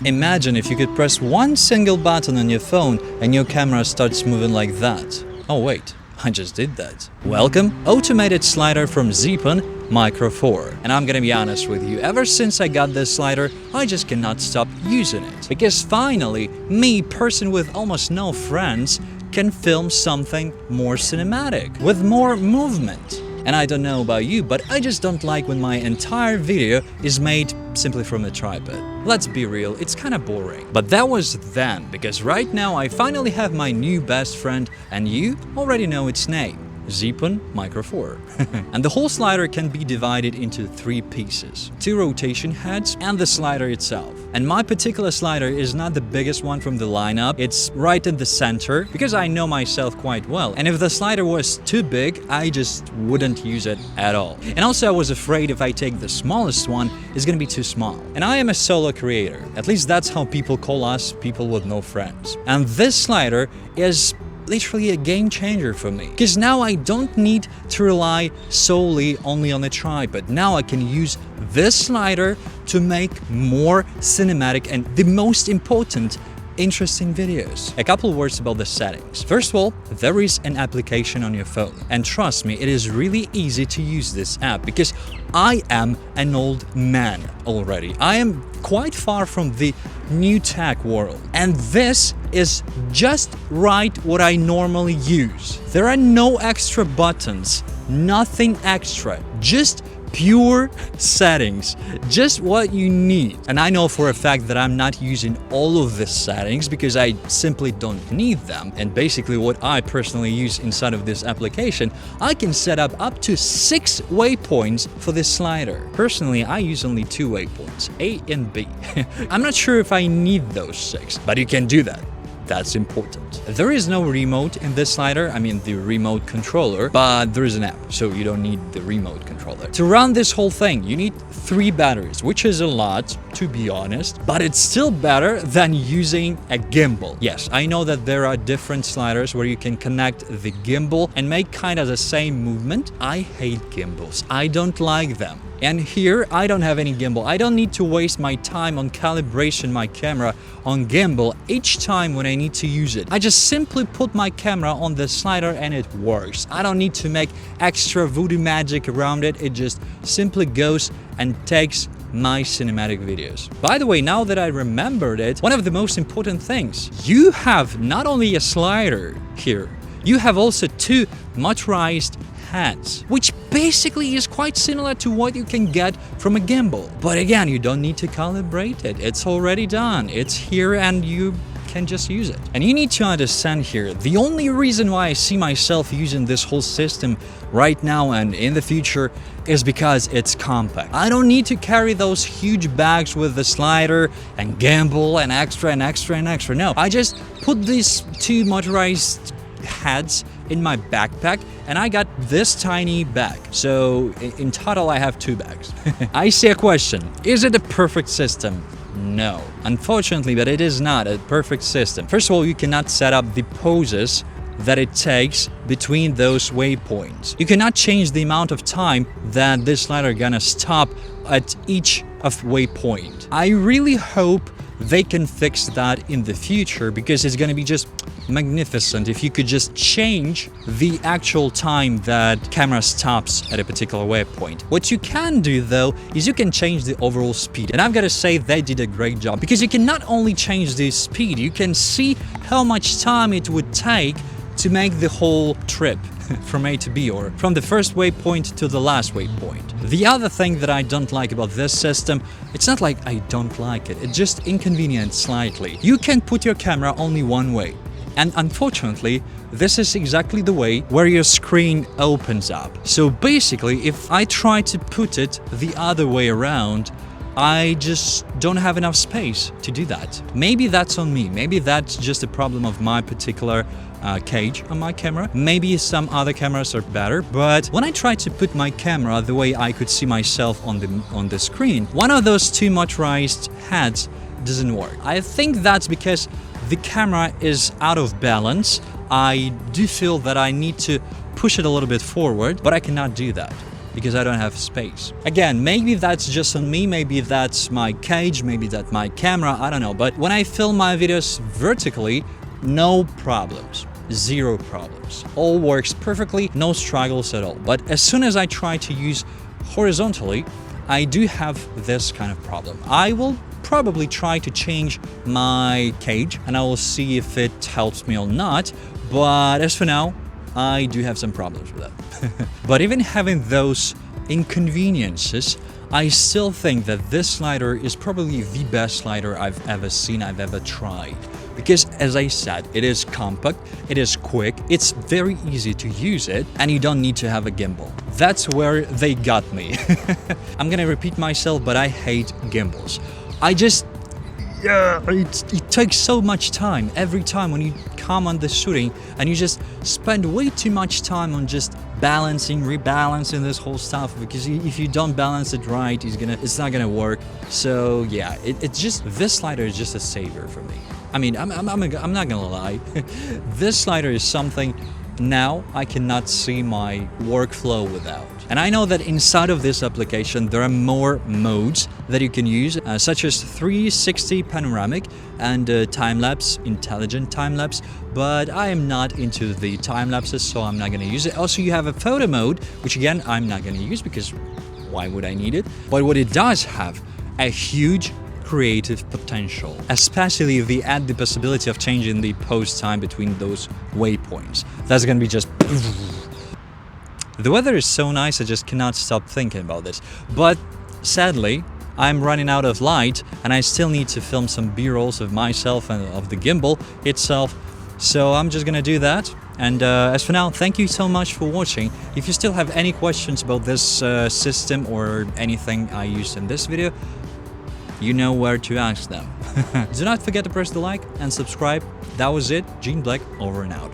Imagine if you could press one single button on your phone and your camera starts moving like that. Oh wait, I just did that. Welcome, automated slider from Zeepon Micro 4. And I'm gonna be honest with you, ever since I got this slider, I just cannot stop using it. Because finally, me, person with almost no friends, can film something more cinematic, with more movement. And I don't know about you, but I just don't like when my entire video is made simply from a tripod. Let's be real, it's kinda boring. But that was then, because right now I finally have my new best friend, and you already know its name. Zeepon Micro 4. And the whole slider can be divided into 3 pieces. 2 rotation heads and the slider itself. And my particular slider is not the biggest one from the lineup, it's right in the center, because I know myself quite well. And if the slider was too big, I just wouldn't use it at all. And also I was afraid if I take the smallest one, it's gonna be too small. And I am a solo creator, at least that's how people call us, people with no friends. And this slider is literally a game changer for me, because now I don't need to rely solely only on a tripod. Now I can use this slider to make more cinematic and, the most important, interesting videos. A couple words about the settings. First of all, there is an application on your phone, and trust me, it is really easy to use this app because I am an old man already. I am quite far from the new tech world, and this is just right what I normally use. There are no extra buttons, nothing extra, just pure settings, just what you need. And I know for a fact that I'm not using all of the settings because I simply don't need them. And basically what I personally use inside of this application, I can set up to 6 waypoints for this slider. Personally, I use only 2 waypoints, A and B. I'm not sure if I need those 6, but you can do that. That's important. There is no remote in this slider, I mean the remote controller, but there is an app, so you don't need the remote controller. To run this whole thing, you need 3 batteries, which is a lot, to be honest, but it's still better than using a gimbal. Yes, I know that there are different sliders where you can connect the gimbal and make kind of the same movement. I hate gimbals. I don't like them. And here, I don't have any gimbal. I don't need to waste my time on calibration my camera on gimbal each time when I need to use it. I just simply put my camera on the slider and it works. I don't need to make extra voodoo magic around it. It just simply goes and takes my cinematic videos. By the way, now that I remembered it, one of the most important things, you have not only a slider here, you have also 2 motorized heads, which basically is quite similar to what you can get from a gimbal. But again, you don't need to calibrate it. It's already done. It's here and you can just use it. And you need to understand here, the only reason why I see myself using this whole system right now and in the future is because it's compact. I don't need to carry those huge bags with the slider and gimbal and extra and extra and extra. No, I just put these 2 motorized heads in my backpack and I got this tiny bag. So in total I have 2 bags. I see a question. Is it a perfect system? No, unfortunately, but it is not a perfect system. First of all, you cannot set up the poses that it takes between those waypoints. You cannot change the amount of time that this slider gonna stop at each of waypoint. I really hope they can fix that in the future because it's gonna be just magnificent if you could just change the actual time that camera stops at a particular waypoint. What you can do though is you can change the overall speed, and I've got to say they did a great job because you can not only change the speed, you can see how much time it would take to make the whole trip from A to B, or from the first waypoint to the last waypoint. The other thing that I don't like about this system, it's not like I don't like it, it's just inconvenient slightly. You can put your camera only one way. And unfortunately, this is exactly the way where your screen opens up. So basically, if I try to put it the other way around, I just don't have enough space to do that. Maybe that's on me. Maybe that's just a problem of my particular cage on my camera. Maybe some other cameras are better, but when I try to put my camera the way I could see myself on the screen, one of those 2 motorized heads doesn't work. I think that's because the camera is out of balance. I do feel that I need to push it a little bit forward, but I cannot do that. because I don't have space. Again, maybe that's just on me, maybe that's my cage, maybe that's my camera, I don't know. But when I film my videos vertically, no problems. Zero problems. All works perfectly, no struggles at all. But as soon as I try to use horizontally, I do have this kind of problem. I will probably try to change my cage and I will see if it helps me or not. But as for now, I do have some problems with that. But even having those inconveniences, I still think that this slider is probably the best slider I've ever seen, I've ever tried. Because as I said, it is compact, it is quick, it's very easy to use it, and you don't need to have a gimbal. That's where they got me. I'm gonna repeat myself, but I hate gimbals. It takes so much time every time when you come on the shooting, and you just spend way too much time on just balancing, rebalancing this whole stuff, because if you don't balance it right, it's not gonna work. So yeah, it's just, this slider is just a savior for me. I mean, I'm not gonna lie. This slider is something now I cannot see my workflow without. And I know that inside of this application there are more modes that you can use, such as 360 panoramic and time-lapse, intelligent time-lapse, but I am not into the time-lapses, so I'm not gonna use it. Also, you have a photo mode, which again, I'm not gonna use because why would I need it? But what it does have, a huge creative potential, especially if they add the possibility of changing the pose time between those waypoints. That's gonna be just... The weather is so nice, I just cannot stop thinking about this. But sadly, I'm running out of light and I still need to film some B-rolls of myself and of the gimbal itself. So I'm just gonna do that. And as for now, thank you so much for watching. If you still have any questions about this system or anything I used in this video, you know where to ask them. Do not forget to press the like and subscribe. That was it. Jean Black, over and out.